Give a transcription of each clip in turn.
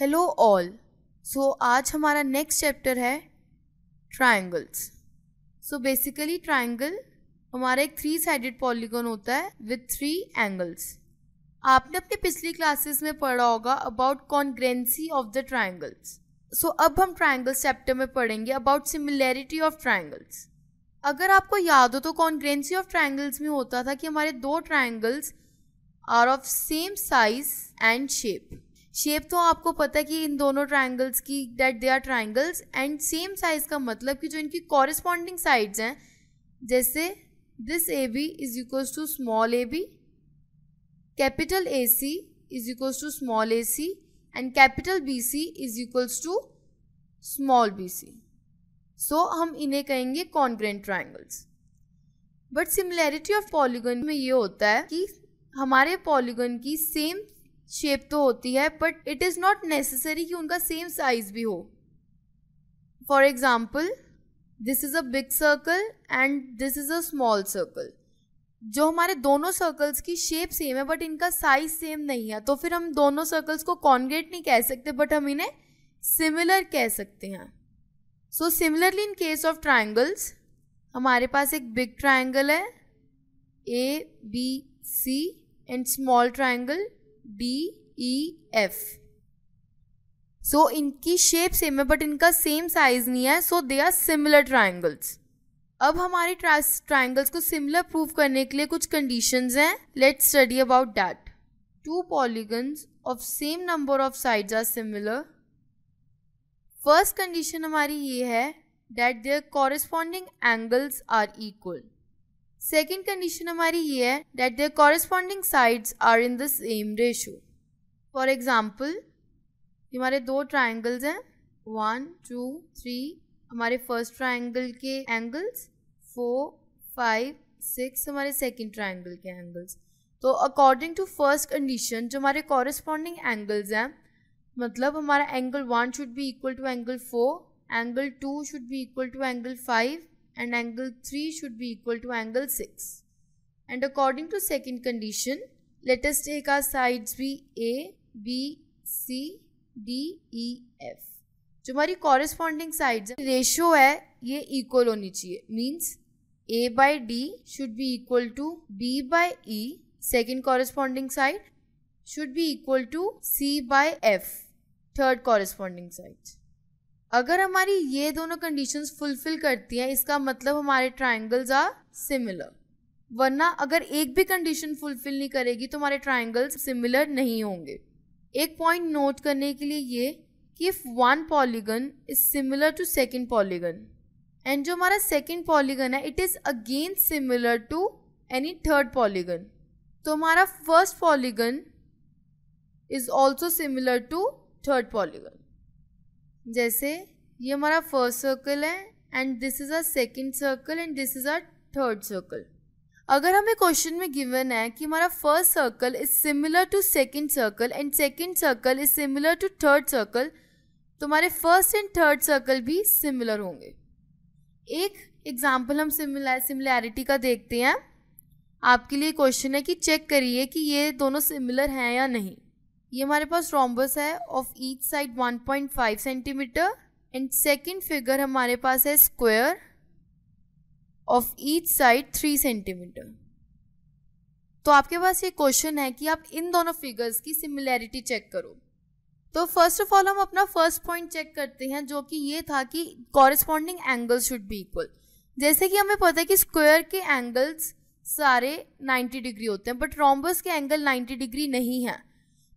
Hello all. आज हमारा next chapter है ट्रायंगल्स। बेसिकली ट्रायंगल हमारा एक 3 साइडेड पॉलीगन होता है विथ 3 एंगल्स। आपने अपने पिछली क्लासेस में पढ़ा होगा अबाउट कॉन्ग्रेंसी ऑफ द ट्रायंगल्स। अब हम ट्रायंगल्स चैप्टर में पढ़ेंगे अबाउट सिमिलैरिटी ऑफ ट्रायंगल्स। अगर आपको याद हो तो कॉन्ग्रेंसी ऑफ ट्रायंगल्स में होता था कि हमारे 2 triangles are of same size and shape तो आपको पता है कि इन दोनों ट्रायंगल्स की that they are triangles and same size का मतलब कि जो इनकी कॉरेस्पॉन्डिंग साइड्स हैं, जैसे this A B is equals to small A B, capital A C is equals to small A C and capital B C is equals to small B C. हम इन्हें कहेंगे congruent triangles. But similarity of polygon में ये होता है कि हमारे polygon की सेम शेप तो होती है but it is not necessary कि उनका सेम साइज भी हो। For example this is a big circle and this is a small circle. जो हमारे दोनों सर्कल्स की शेप सेम है बट इनका साइज सेम नहीं है, तो फिर हम दोनों सर्कल्स को कॉन्ग्रेट नहीं कह सकते बट हम इन्हें सिमिलर कह सकते हैं। Similarly in case of triangles हमारे पास एक बिग ट्रायंगल है ABC and small triangle DEF। इनकी शेप सेम है बट इनका सेम साइज नहीं है, दे आर सिमिलर ट्रायंगल्स। अब हमारे ट्रायंगल्स को सिमिलर प्रूव करने के लिए कुछ कंडीशंस हैं। Let's study about that. 2 polygons of same number of sides are similar. First condition हमारी ये है that their corresponding angles are equal. Second condition हमारी ये है that their corresponding sides are in the same ratio. For example हमारे 2 triangles हैं 1 2 3। हमारे first triangle के एंगल्स 4 5 6 हमारे सेकेंड ट्राइंगल के angles. According to first condition जो हमारे कॉरेस्पॉन्डिंग एंगल्स हैं, मतलब हमारा angle 1 should be equal to angle 4, angle 2 should be equal to angle 5 and angle 3 should be equal to angle 6. And according to second condition, let us take our sides be A, B, C, D, E, F. जो हमारी corresponding sides है ratio है ये equal होनी चाहिए। Means A by D should be equal to B by E, second corresponding side should be equal to C by F, third corresponding side। अगर हमारी ये दोनों कंडीशंस फुलफिल करती हैं इसका मतलब हमारे ट्रायंगल्स आर सिमिलर। वरना अगर एक भी कंडीशन फुलफिल नहीं करेगी तो हमारे ट्रायंगल्स सिमिलर नहीं होंगे। एक पॉइंट नोट करने के लिए ये कि if one polygon is similar to second polygon and जो हमारा सेकंड पॉलीगन है it is again similar to any third polygon, तो हमारा first polygon is also similar to third polygon. जैसे ये हमारा फर्स्ट सर्कल है and this is a second circle and this is a third circle. अगर हमें question में given है कि हमारा first circle is similar to second circle and second circle is similar to third circle, तो हमारे first and third circle भी similar होंगे। एक एग्जाम्पल हम सिमिलैरिटी का देखते हैं। आपके लिए क्वेश्चन है कि चेक करिए कि ये दोनों सिमिलर हैं या नहीं। ये हमारे पास रोम्बस है of each side 1.5 centimetre and second figure हमारे पास है square of each side 3 centimetre. तो आपके पास ये क्वेश्चन है कि आप इन दोनों फिगर्स की सिमिलैरिटी चेक करो। तो फर्स्ट ऑफ ऑल हम अपना फर्स्ट पॉइंट चेक करते हैं जो कि ये था कि corresponding angles should be equal. जैसे कि हमें पता है कि स्क्वायर के एंगल्स सारे 90 डिग्री होते हैं बट रोम्बस के एंगल 90 डिग्री नहीं है,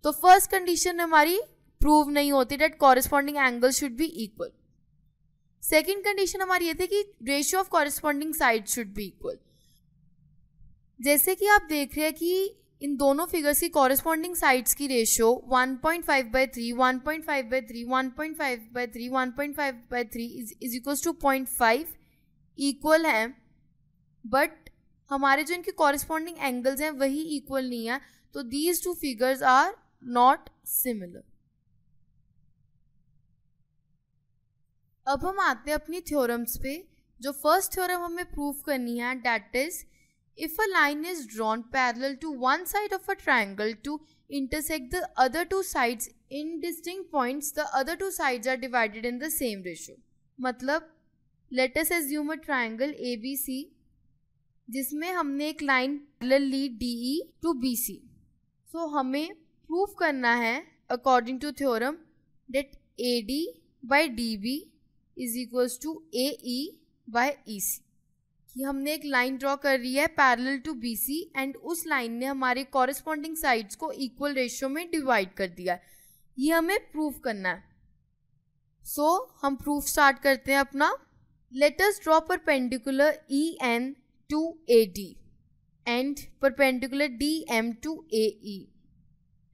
तो फर्स्ट कंडीशन हमारी प्रूव नहीं होती that corresponding angle should be equal. Second condition हमारी ये थी कि ratio of corresponding side should be equal. जैसे कि आप देख रहे हैं कि इन दोनों फिगर्स की कॉरेस्पॉन्डिंग साइड्स की ratio 1.5/3 1.5/3 1.5/3 1.5/3 is equal to 0.5 equal है, बट हमारे जो इनके कॉरेस्पॉन्डिंग एंगल्स हैं वही इक्वल नहीं है, तो these 2 figures are not similar. अब हम आते हैं अपनी थ्योरम्स पे। जो फर्स्ट थ्योरम हमें प्रूव करनी है that is If a line is drawn parallel to one side of a triangle to intersect the other two sides in distinct points, the other two sides are divided in the same ratio. मतलब let us assume a triangle ABC जिसमें हमने एक line parallel ली DE to BC. So हमें prove करना है according to theorem that AD by DB is equals to AE by EC. कि हमने एक लाइन ड्रॉ कर रही है पैरेलल टू BC एंड उस लाइन ने हमारे कॉरेस्पॉन्डिंग साइड्स को इक्वल रेशियो में डिवाइड कर दिया है. ये हमें प्रूफ करना है. सो हम प्रूफ स्टार्ट करते हैं अपना. Let us draw perpendicular EN to AD and perpendicular DM to AE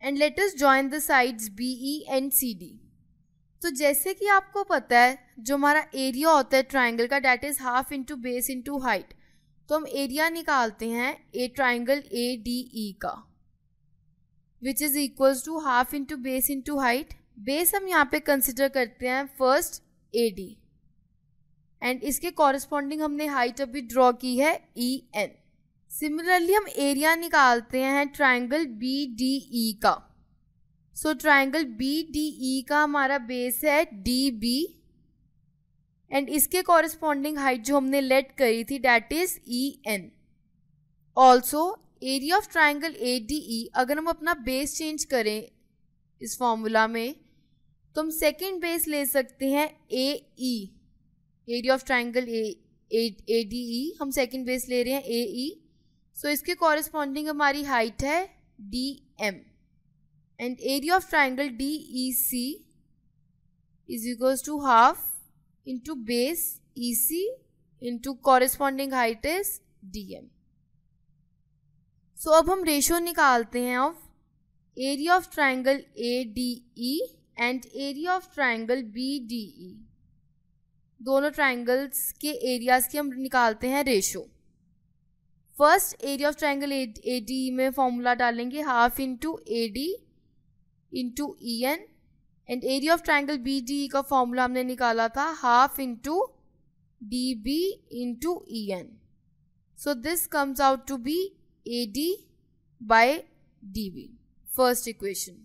and let us join the sides BE and CD. तो जैसे कि आपको पता है जो हमारा एरिया होता है ट्राइंगल का that is half into base into height. तो हम एरिया निकालते हैं ए ट्राइंगल ADE का which is equals to half into base into height. Base हम यहाँ पे कंसिडर करते हैं फर्स्ट AD एंड इसके कॉरेस्पॉन्डिंग हमने हाइट अभी ड्रॉ की है EN. सिमिलरली हम एरिया निकालते हैं ट्राइंगल BDE का. सो ट्राइंगल BDE का हमारा बेस है DB एंड इसके कॉरेस्पॉन्डिंग हाइट जो हमने लेट करी थी that is EN. Also area of triangle ADE अगर हम अपना बेस चेंज करें इस फॉर्मूला में तो हम सेकेंड बेस ले सकते हैं AE. Area of triangle ADE हम सेकेंड बेस ले रहे हैं AE. सो इसके कॉरेस्पॉन्डिंग हमारी हाइट है DM and area of triangle DEC is equals to half into base EC into corresponding height is DM. So अब हम रेशियो निकालते हैं of area of triangle ADE and area of triangle BDE. दोनों triangles के areas की हम निकालते हैं ratio. First area of triangle ADE में फॉर्मूला डालेंगे half into AD into EN and area of triangle BDE का फॉर्मूला हमने निकाला था half into DB into EN. So this comes out to be AD by DB. First equation.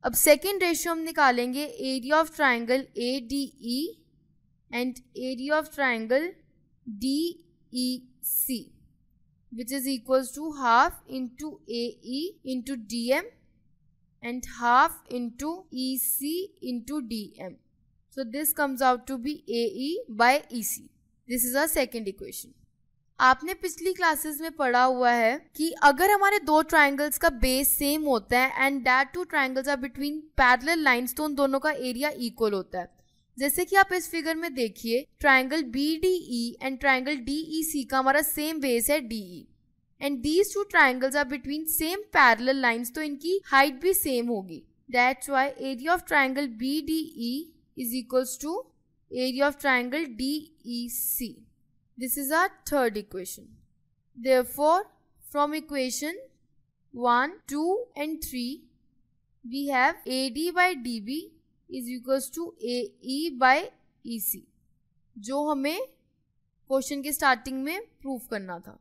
अब second ratio हम निकालेंगे area of triangle ADE and area of triangle DEC which is equals to half into AE into DM and half into EC into DM. So this comes out to be AE by EC. This is our second equation. आपने पिछली classes में पढ़ा हुआ है कि अगर हमारे दो ट्राइंगल्स का बेस सेम होता है and that two triangles are between parallel lines तो उन दोनों का एरिया इक्वल होता है. जैसे कि आप इस फिगर में देखिए triangle BDE and triangle DEC का हमारा सेम बेस है DE and these two triangles are between same parallel lines तो इनकी height भी same होगी. That's why area of triangle BDE is equals to area of triangle DEC. This is our third equation. Therefore, from equation 1, 2 and 3 we have AD by DB is equals to AE by EC जो हमें question के starting में proof करना था.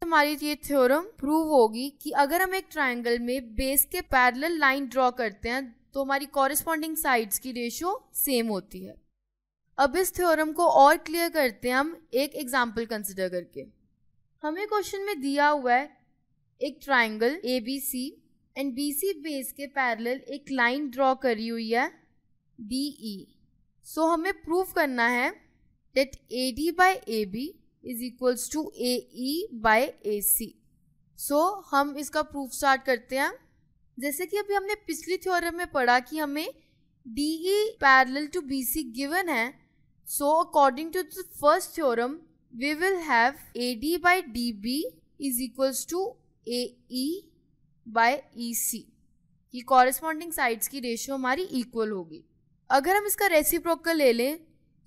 हमारी ये theorem prove होगी कि अगर हम एक ट्राइंगल में बेस के पैरेलल लाइन ड्रॉ करते हैं तो हमारी कॉरेस्पॉन्डिंग साइड्स की रेशियो सेम होती है. अब इस थ्योरम को और क्लियर करते हैं हम एक एग्जांपल कंसिडर करके. हमें क्वेश्चन में दिया हुआ है एक triangle ABC and BC base के पैरेलल एक लाइन ड्रॉ करी हुई है DE. सो हमें प्रूव करना है that AD by AB is equals to AE by AC. सो हम इसका प्रूफ स्टार्ट करते हैं. जैसे कि अभी हमने पिछली थ्योरम में पढ़ा कि हमें DE parallel to BC given है. So according to the first theorem we will have AD by DB is equals to AE by EC की कॉरेस्पॉन्डिंग साइड्स की रेशियो हमारी इक्वल होगी. अगर हम इसका रेसिप्रोकल ले लें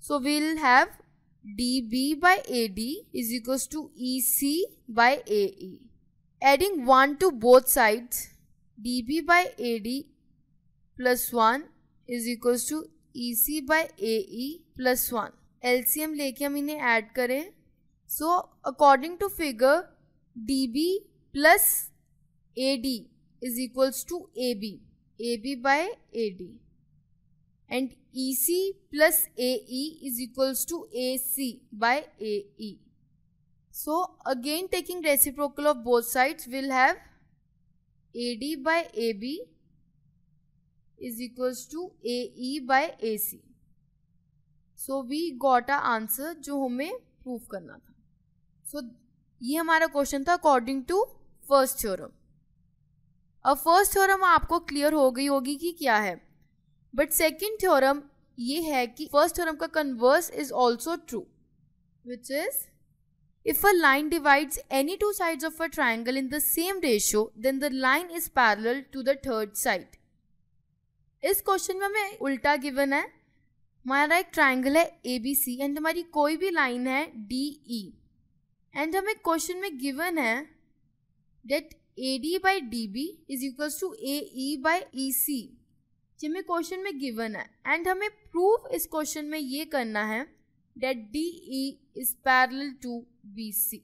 so we will have DB by AD is equals to EC by AE. Adding 1 to both sides, DB by AD plus 1 is equals to EC by AE plus 1. LCM लेके हम इन्हें add करें. So according to figure DB plus AD is equals to AB by AD, and EC plus AE is equals to AC by AE. So again taking reciprocal of both sides, we'll have AD by AB is equals to AE by AC. So we got a answer जो हमें prove करना था. So ये हमारा question था according to first theorem. अब first theorem आपको clear हो गई होगी कि क्या है, बट सेकेंड थ्योरम ये है कि फर्स्ट थ्योरम का converse is also true, which is if a line divides any two sides of a triangle in the same ratio, then the line is parallel to the third side. इस question में हमें उल्टा given है. हमारा एक triangle है ABC and हमारी कोई भी लाइन है DE, एंड हमें क्वेश्चन में गिवन है that AD by DB is equals to AE by EC. जो हमें क्वेश्चन में गिवन है, एंड हमें प्रूफ इस क्वेश्चन में ये करना है that DE is parallel to BC.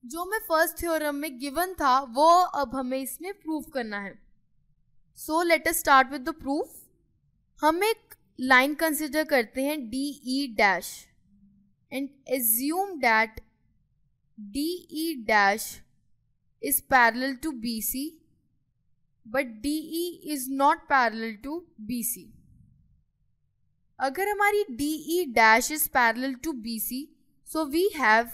जो हमें फर्स्ट थ्योरम में गिवन था वो अब हमें इसमें प्रूफ करना है. So let us start with the proof. हम एक लाइन कंसिडर करते हैं DE dash and assume that DE dash is parallel to BC, but DE is not parallel to BC. अगर हमारी DE dash is parallel to BC, so we have,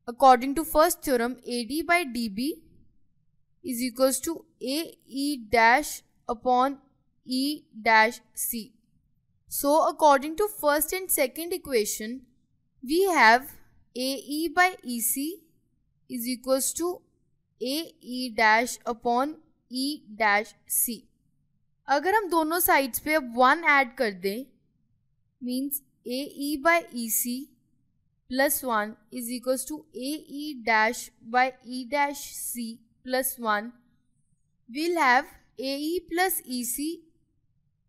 according to first theorem, AD by DB is equals to AE dash upon E dash C. So according to first and second equation, we have AE by EC is equals to AE dash upon E dash C. अगर हम दोनों sides पे अब 1 add कर दें, means AE by EC plus 1 is equals to AE dash by E dash C plus 1. We'll have AE plus EC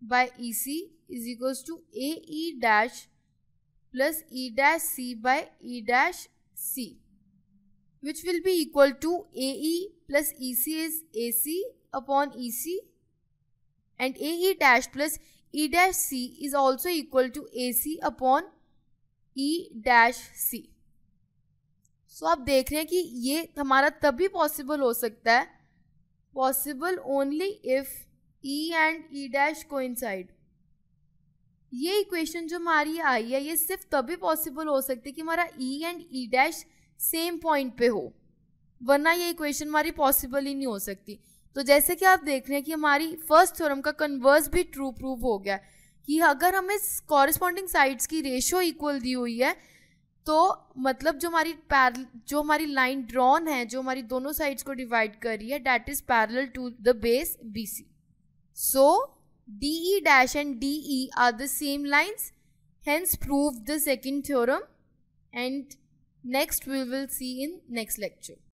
by EC is equals to AE dash plus E dash C by E dash C, which will be equal to AE plus EC is AC upon EC, and AE dash plus E dash C is also equal to AC upon E dash C. So आप देख रहे हैं कि ये हमारा तभी possible हो सकता है, possible only if E and E dash coincide. ये इक्वेशन जो हमारी आई है ये सिर्फ तभी पॉसिबल हो सकती है कि हमारा E and E dash same point पे हो, वरना ये इक्वेशन हमारी पॉसिबल ही नहीं हो सकती. तो जैसे कि आप देख रहे हैं कि हमारी फर्स्ट थ्योरम का कन्वर्स भी ट्रू प्रूव हो गया कि अगर हमें कॉरेस्पॉन्डिंग साइड्स की रेशियो इक्वल दी हुई है तो मतलब जो हमारी लाइन ड्रॉन है, जो हमारी दोनों साइड्स को डिवाइड कर रही है, that is parallel to the base BC. So DE dash and DE are the same lines, hence prove the second theorem, and next we will see in next lecture.